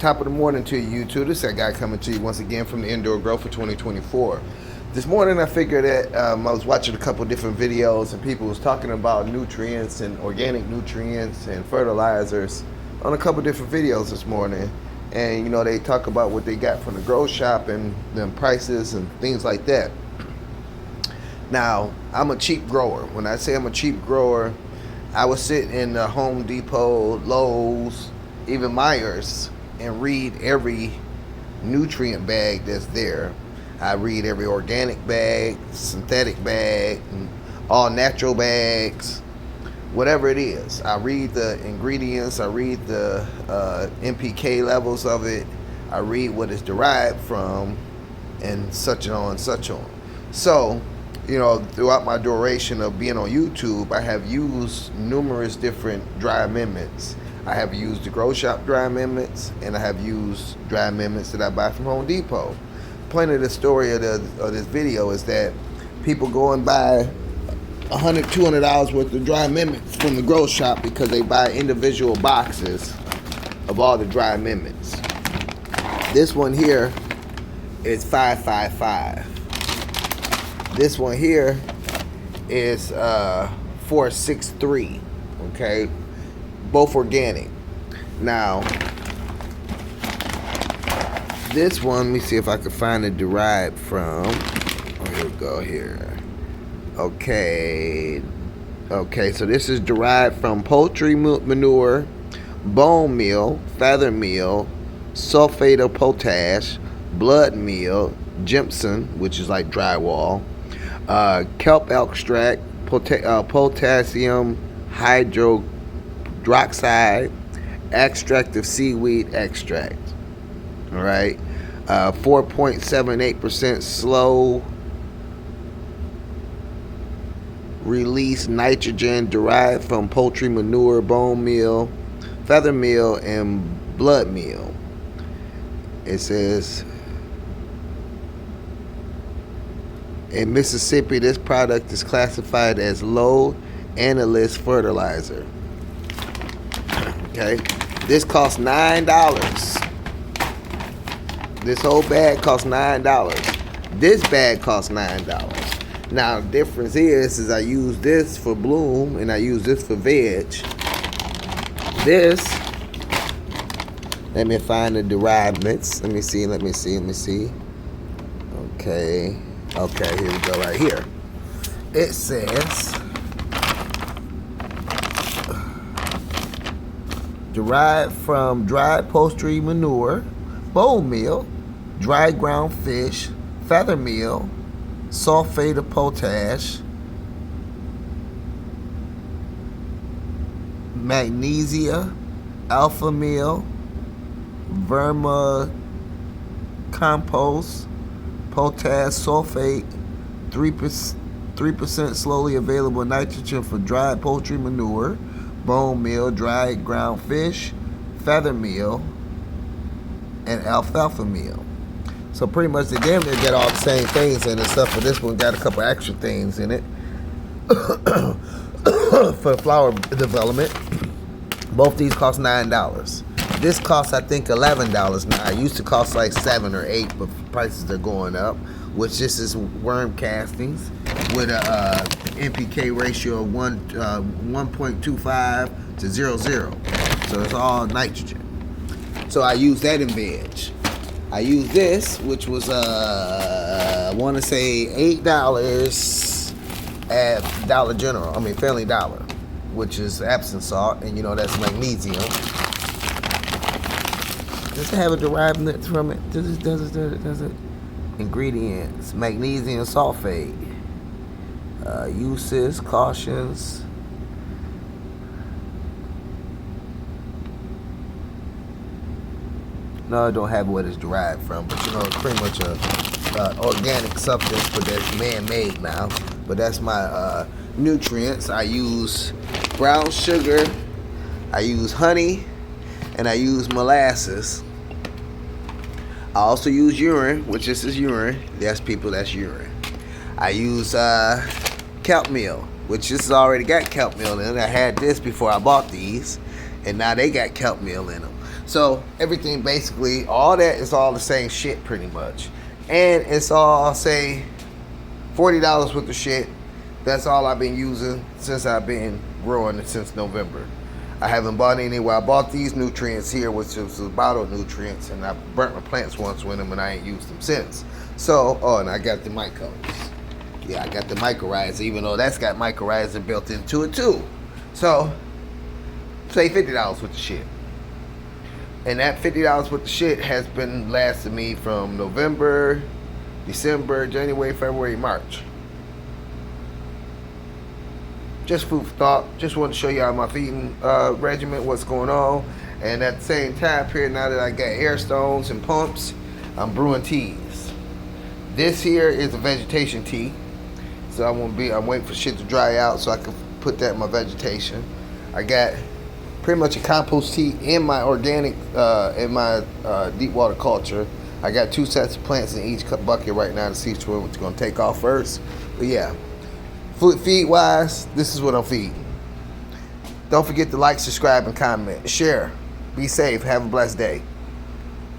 Top of the morning to you, YouTube. This is that guy coming to you once again from the Indoor Growth for 2024. This morning I figured that I was watching a couple different videos and people was talking about nutrients and organic nutrients and fertilizers on a couple different videos this morning. And you know, they talk about what they got from the grow shop and them prices and things like that. Now, I'm a cheap grower. When I say I'm a cheap grower, I would sit in the Home Depot, Lowe's, even Myers, and read every nutrient bag that's there. I read every organic bag, synthetic bag, and all natural bags, whatever it is. I read the ingredients, I read the NPK levels of it, I read what it's derived from, and such on and such on. So, you know, throughout my duration of being on YouTube, I have used numerous different dry amendments. I have used the Grow Shop dry amendments, and I have used dry amendments that I buy from Home Depot. Point of the story of this video is that people go and buy $100, $200 worth of dry amendments from the Grow Shop because they buy individual boxes of all the dry amendments. This one here is 555. This one here is 463, okay? Both organic. Now, this one, let me see if I can find it derived from. Oh, here we go here. Okay, so this is derived from poultry manure, bone meal, feather meal, sulfate of potash, blood meal, gypsum, which is like drywall, kelp extract, potassium hydroxide, extract of seaweed extract. All right, 4.78% slow release nitrogen derived from poultry manure, bone meal, feather meal, and blood meal. It says, in Mississippi, this product is classified as low analyst fertilizer. Okay, this costs $9. This whole bag costs $9. This bag costs $9. Now, the difference is I use this for bloom and I use this for veg. This, let me find the derivatives. Let me see. Okay, here we go right here. It says, derived from dried poultry manure, bone meal, dried ground fish, feather meal, sulfate of potash, magnesia, alpha meal, vermicompost, potash sulfate, 3% slowly available nitrogen for dried poultry manure, bone meal, dried ground fish, feather meal, and alfalfa meal. So pretty much they damn near get all the same things in it, except for this one got a couple extra things in it for flower development. Both these cost $9. This costs, I think, $11 now. It used to cost like $7 or $8, but prices are going up. Which this is worm castings with a NPK ratio of 1.25 to 0.0. So it's all nitrogen. So I use that in veg. I use this, which was I want to say $8 at Dollar General. I mean Family Dollar, which is Epsom salt, and you know that's magnesium. Does it have a derived from it? Does it? Ingredients: magnesium sulfate. Uses, cautions. No, I don't have what it's derived from, but you know, it's pretty much a organic substance, but that's man-made now. But that's my nutrients. I use brown sugar, I use honey, and I use molasses. I also use urine, which this is urine. Yes, people, that's urine. I use kelp meal, which this has already got kelp meal in it. I had this before I bought these, and now they got kelp meal in them. So everything basically, all that is all the same shit pretty much. And it's all, I'll say, $40 worth of shit. That's all I've been using since I've been growing it since November. I haven't bought any. Well, I bought these nutrients here, which was bottled nutrients, and I burnt my plants once with them, and I ain't used them since. So, and I got the mycos. Yeah, I got the mycorrhiza, even though that's got mycorrhiza built into it too. So, say $50 worth of shit. And that $50 worth of shit has been lasting me from November, December, January, February, March. Just food for thought. Just want to show y'all my feeding regimen, what's going on. And at the same time period, now that I got air stones and pumps, I'm brewing teas. This here is a vegetation tea. So I'm waiting for shit to dry out so I can put that in my vegetation. I got pretty much a compost tea in my organic, in my deep water culture. I got 2 sets of plants in each bucket right now to see which one's going to take off first. But yeah. Feed wise, this is what I'm feeding. Don't forget to like, subscribe, and comment. Share. Be safe. Have a blessed day.